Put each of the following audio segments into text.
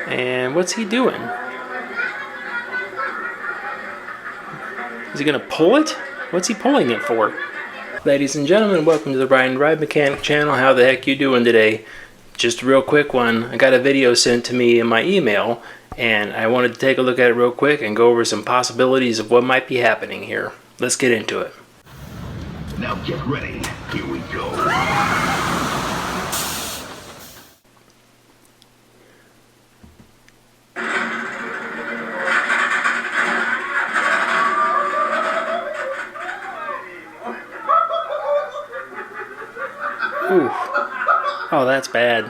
And what's he doing? Is he gonna pull it? What's he pulling it for? Ladies and gentlemen, welcome to the Ride and Ride Mechanic channel. How the heck you doing today? Just a real quick one. I got a video sent to me in my email, and I wanted to take a look at it real quick and go over some possibilities of what might be happening here. Let's get into it. Now get ready. Here we go. Ooh. Oh, that's bad.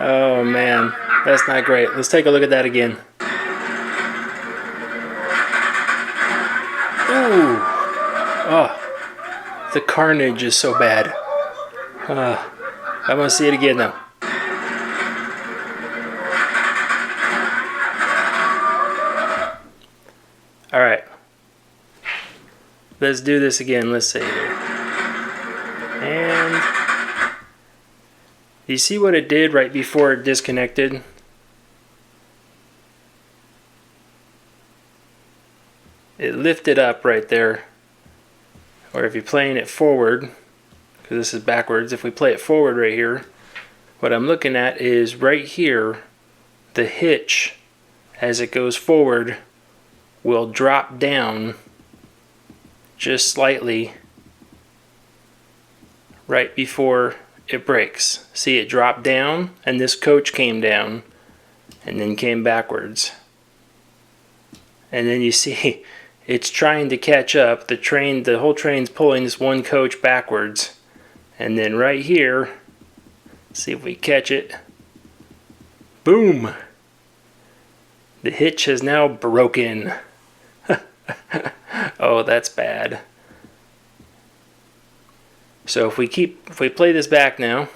Oh man, that's not great. Let's take a look at that again. Ooh. Oh, the carnage is so bad. I want to see it again though. All right. Let's do this again. Let's see here. And you see what it did right before it disconnected? It lifted up right there. Or if you're playing it forward, because this is backwards, if we play it forward right here, what I'm looking at is right here, the hitch, as it goes forward, will drop down just slightly right before it breaks. See, it dropped down and this coach came down and then came backwards. And then you see it's trying to catch up. The whole train's pulling this one coach backwards. And then right here, see if we catch it. Boom! The hitch has now broken. Oh, that's bad. So if we play this back now.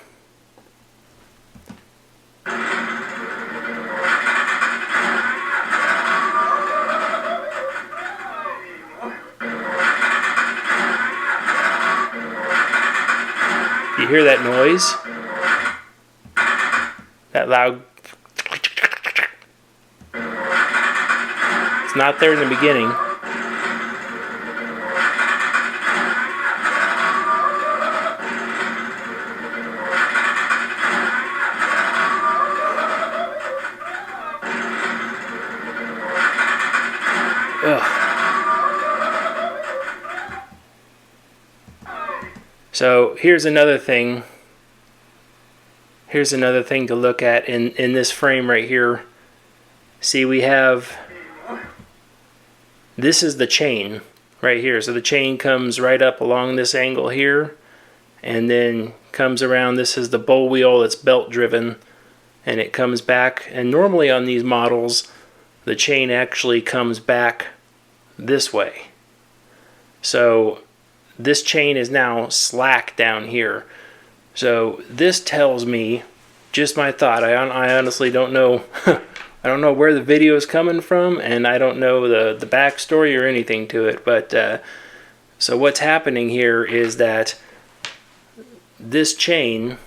You hear that noise? That loud. It's not there in the beginning. Ugh. So here's another thing. Here's another thing to look at in this frame right here. See, we have, this is the chain right here. So the chain comes right up along this angle here and then comes around. This is the bowl wheel that's belt driven and it comes back. And normally on these models, the chain actually comes back this way. So this chain is now slack down here. So this tells me, just my thought, I honestly don't know I don't know where the video is coming from, and I don't know the backstory or anything to it, but so what's happening here is that this chain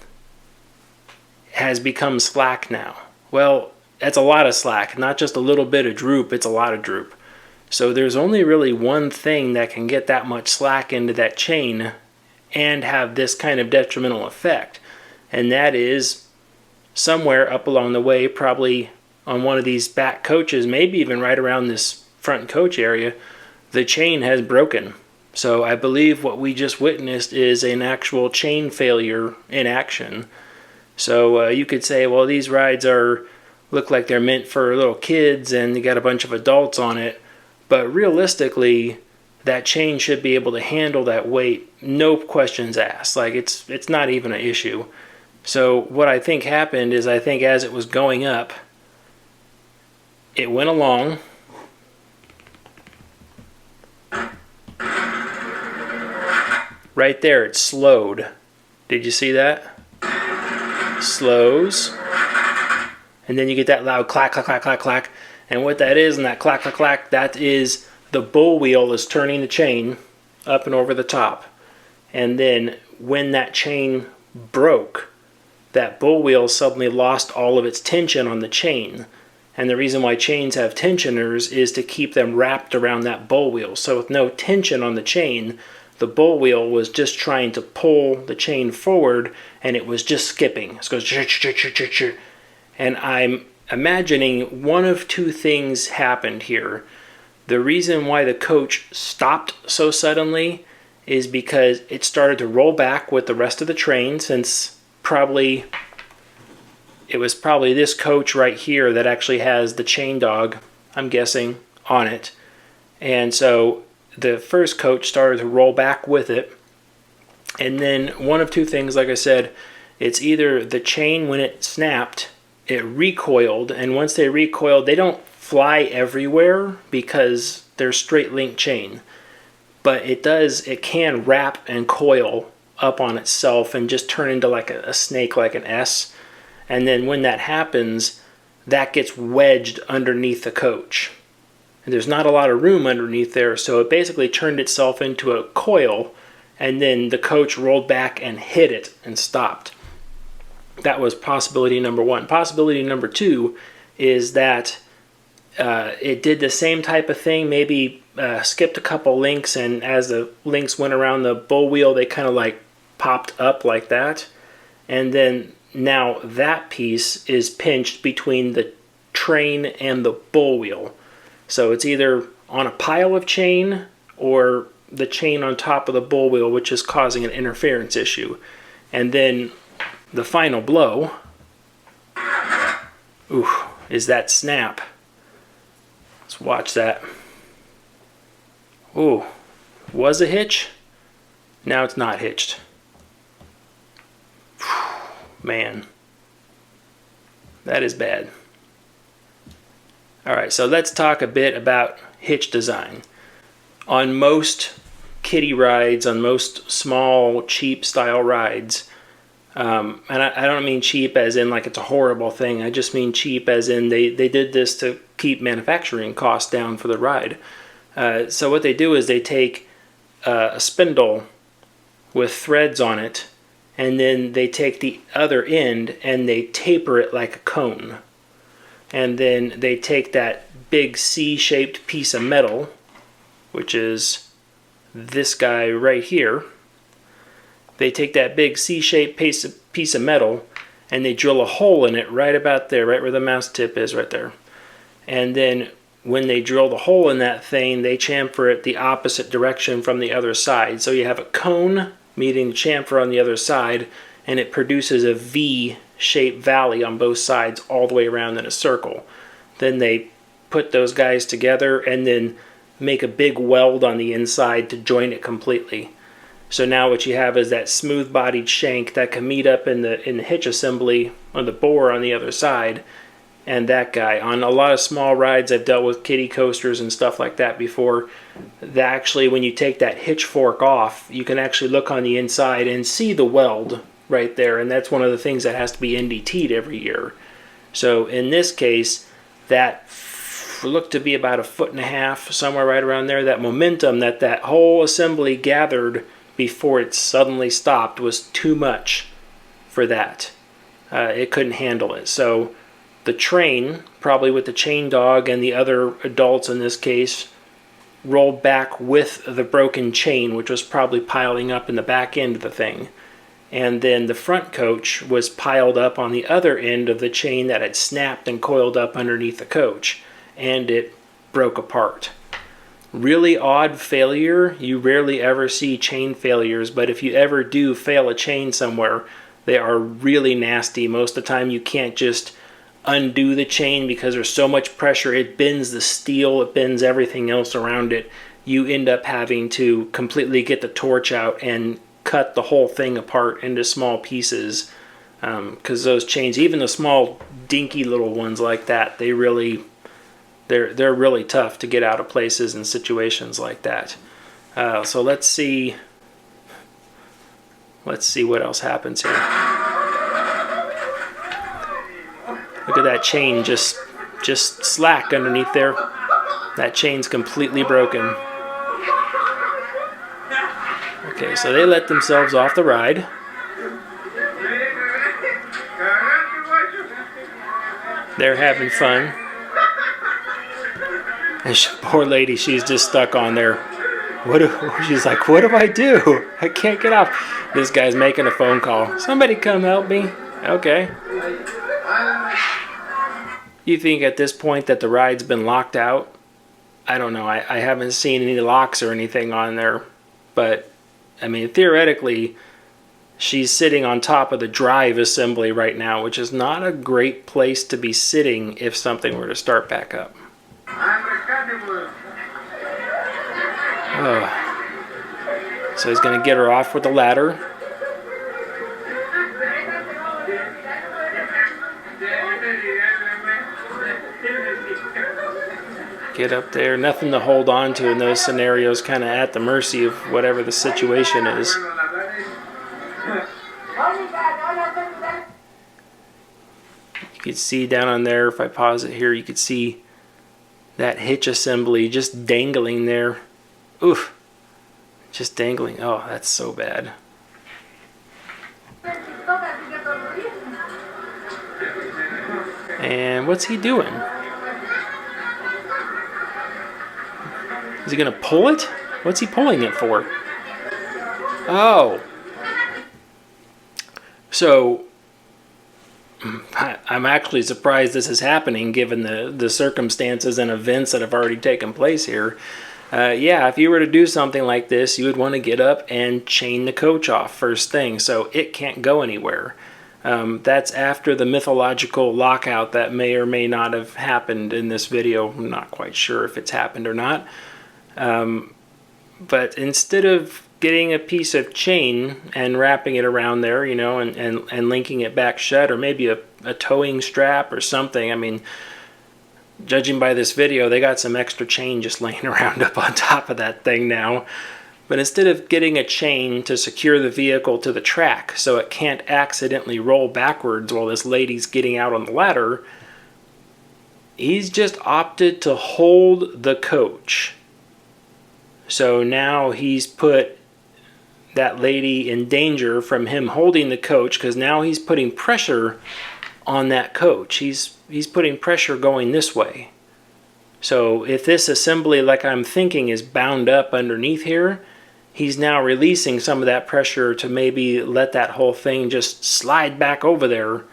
has become slack now. Well, that's a lot of slack, not just a little bit of droop, it's a lot of droop. So there's only really one thing that can get that much slack into that chain and have this kind of detrimental effect, and that is somewhere up along the way, probably on one of these back coaches, maybe even right around this front coach area, the chain has broken. So I believe what we just witnessed is an actual chain failure in action. So you could say, well, these rides look like they're meant for little kids and you got a bunch of adults on it, but realistically that chain should be able to handle that weight, no questions asked. Like it's not even an issue. So what I think happened is, I think as it was going up, it went along, right there it slowed. Did you see that? Slows, and then you get that loud clack, clack, clack, clack, clack. And what that is, and that clack, clack, clack, that is the bull wheel is turning the chain up and over the top. And then when that chain broke, that bull wheel suddenly lost all of its tension on the chain. And the reason why chains have tensioners is to keep them wrapped around that bull wheel. So with no tension on the chain, the bull wheel was just trying to pull the chain forward, and it was just skipping. It goes, and I'm imagining one of two things happened here. The reason why the coach stopped so suddenly is because it started to roll back with the rest of the train, since it was probably this coach right here that actually has the chain dog, I'm guessing, on it. And so the first coach started to roll back with it. And then one of two things, like I said, it's either the chain, when it snapped, it recoiled. And once they recoiled, they don't fly everywhere because they're straight link chain. But it can wrap and coil up on itself and just turn into like a snake, like an S. And then when that happens, that gets wedged underneath the coach. And there's not a lot of room underneath there, so it basically turned itself into a coil, and then the coach rolled back and hit it and stopped. That was possibility number one. Possibility number two is that it did the same type of thing, maybe skipped a couple links, and as the links went around the bull wheel, they kind of like popped up like that. And then now that piece is pinched between the train and the bull wheel. So it's either on a pile of chain or the chain on top of the bull wheel, which is causing an interference issue. And then the final blow, is that snap. Let's watch that. Ooh, was a hitch? Now it's not hitched. Man, that is bad. All right, so let's talk a bit about hitch design. On most kiddie rides, on most small, cheap style rides, and I don't mean cheap as in like it's a horrible thing. I just mean cheap as in they did this to keep manufacturing costs down for the ride. So what they do is they take a spindle with threads on it, and then they take the other end and they taper it like a cone. And then they take that big C-shaped piece of metal, which is this guy right here. They take that big C-shaped piece of metal and they drill a hole in it right about there, right where the mouse tip is right there. And then when they drill the hole in that thing, they chamfer it the opposite direction from the other side. So you have a cone meeting the chamfer on the other side, and it produces a V-shaped valley on both sides all the way around in a circle. Then they put those guys together and then make a big weld on the inside to join it completely. So now what you have is that smooth-bodied shank that can meet up in the hitch assembly on the bore on the other side, and that guy. On a lot of small rides, I've dealt with kiddie coasters and stuff like that before. Actually, when you take that hitch fork off, you can actually look on the inside and see the weld right there, and that's one of the things that has to be NDT'd every year. So in this case, that looked to be about 1.5 feet, somewhere right around there. That momentum that whole assembly gathered before it suddenly stopped was too much for that. It couldn't handle it. So the train, probably with the chain dog and the other adults in this case, rolled back with the broken chain, which was probably piling up in the back end of the thing. And then the front coach was piled up on the other end of the chain that had snapped and coiled up underneath the coach, and it broke apart. Really odd failure. You rarely ever see chain failures, but if you ever do fail a chain somewhere, they are really nasty. Most of the time you can't just undo the chain because there's so much pressure. It bends the steel, it bends everything else around it. You end up having to completely get the torch out and cut the whole thing apart into small pieces, because those chains, even the small dinky little ones like that, they're really tough to get out of places in situations like that. So let's see what else happens here. Look at that chain just slack underneath there. That chain's completely broken. Okay, so they let themselves off the ride. They're having fun. And poor lady, she's just stuck on there. She's like, what do I do? I can't get off. This guy's making a phone call. Somebody come help me. Okay. You think at this point that the ride's been locked out? I don't know. I haven't seen any locks or anything on there. But, I mean, theoretically, she's sitting on top of the drive assembly right now, which is not a great place to be sitting if something were to start back up. So he's going to get her off with the ladder. Get up there. Nothing to hold on to in those scenarios, kind of at the mercy of whatever the situation is. You can see down on there, if I pause it here, you can see that hitch assembly just dangling there. Oof. Just dangling. Oh, that's so bad. And what's he doing? Is he going to pull it? What's he pulling it for? Oh. So, I'm actually surprised this is happening given the circumstances and events that have already taken place here. Yeah, if you were to do something like this, you would want to get up and chain the coach off first thing so it can't go anywhere. That's after the mythological lockout that may or may not have happened in this video. I'm not quite sure if it's happened or not. But instead of getting a piece of chain and wrapping it around there, you know, and linking it back shut, or maybe a towing strap or something, I mean, judging by this video, they got some extra chain just laying around up on top of that thing now. But instead of getting a chain to secure the vehicle to the track so it can't accidentally roll backwards while this lady's getting out on the ladder, he's just opted to hold the coach. So now he's put that lady in danger from him holding the coach, because now he's putting pressure on that coach. He's putting pressure going this way. So if this assembly, like I'm thinking, is bound up underneath here, he's now releasing some of that pressure to maybe let that whole thing just slide back over there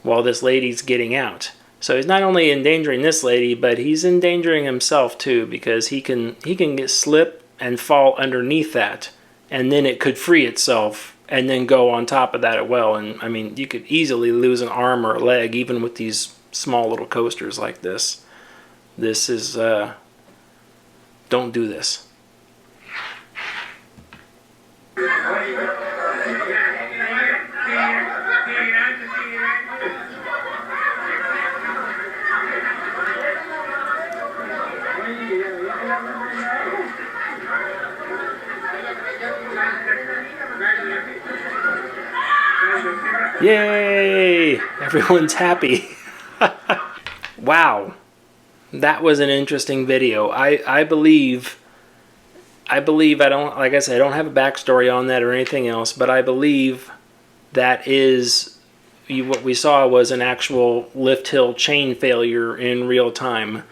while this lady's getting out. So he's not only endangering this lady, but he's endangering himself too, because he can get slip and fall underneath that, and then it could free itself and then go on top of that as well. And I mean, you could easily lose an arm or a leg even with these small little coasters like this. This is don't do this. Yay! Everyone's happy. Wow. That was an interesting video. I believe I don't, like I said, I don't have a backstory on that or anything else, but I believe that is what we saw was an actual lift hill chain failure in real time.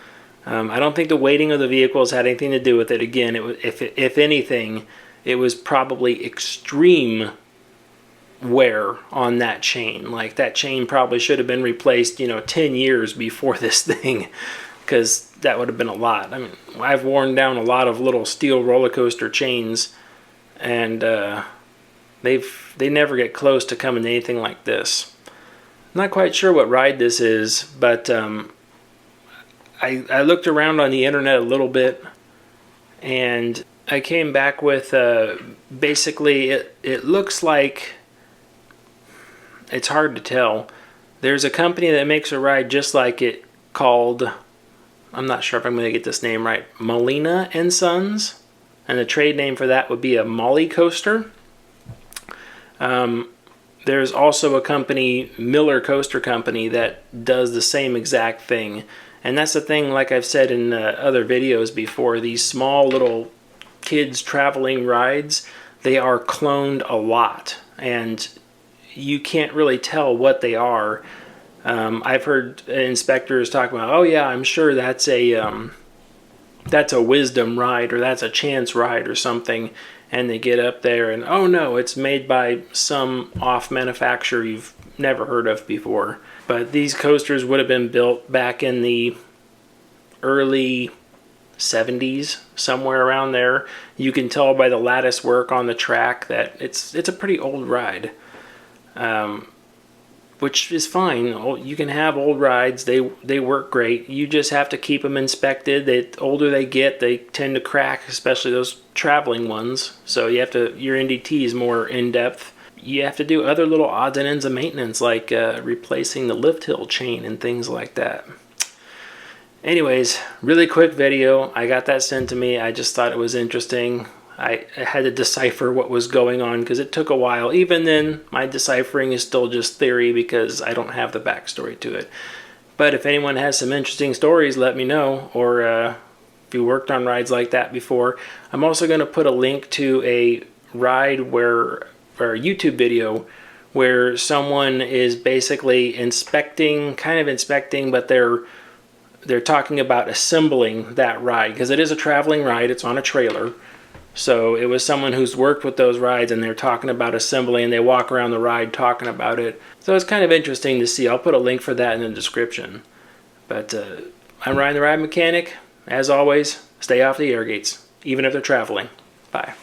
I don't think the weighting of the vehicles had anything to do with it. Again, if anything, it was probably extreme wear on that chain. Like, that chain probably should have been replaced, 10 years before this thing, because that would have been a lot. I mean, I've worn down a lot of little steel roller coaster chains, and they never get close to coming to anything like this. I'm not quite sure what ride this is, but I looked around on the internet a little bit, and I came back with basically it looks like, it's hard to tell. There's a company that makes a ride just like it called, I'm not sure if I'm going to get this name right, Molina and Sons, and the trade name for that would be a Molly coaster. There's also a company, Miller Coaster Company, that does the same exact thing. And that's the thing, like I've said in other videos before, these small little kids traveling rides, they are cloned a lot. And you can't really tell what they are. I've heard inspectors talk about, oh yeah, I'm sure that's a wisdom ride or that's a chance ride or something, and they get up there and oh no, it's made by some off manufacturer you've never heard of before. But these coasters would have been built back in the early 70s, somewhere around there. You can tell by the lattice work on the track that it's a pretty old ride, which is fine. You can have old rides; they work great. You just have to keep them inspected. The older they get, they tend to crack, especially those traveling ones. So you have to, your NDT is more in depth. You have to do other little odds and ends of maintenance, like replacing the lift hill chain and things like that. Anyways, really quick video. I got that sent to me. I just thought it was interesting. I had to decipher what was going on because it took a while. Even then, my deciphering is still just theory because I don't have the backstory to it. But if anyone has some interesting stories, let me know. Or if you worked on rides like that before. I'm also going to put a link to a ride or a YouTube video where someone is basically inspecting, but they're talking about assembling that ride because it is a traveling ride. It's on a trailer. So it was someone who's worked with those rides and they're talking about assembly, and they walk around the ride talking about it. So it's kind of interesting to see. I'll put a link for that in the description. But I'm Ryan the Ride Mechanic. As always, stay off the air gates, even if they're traveling. Bye.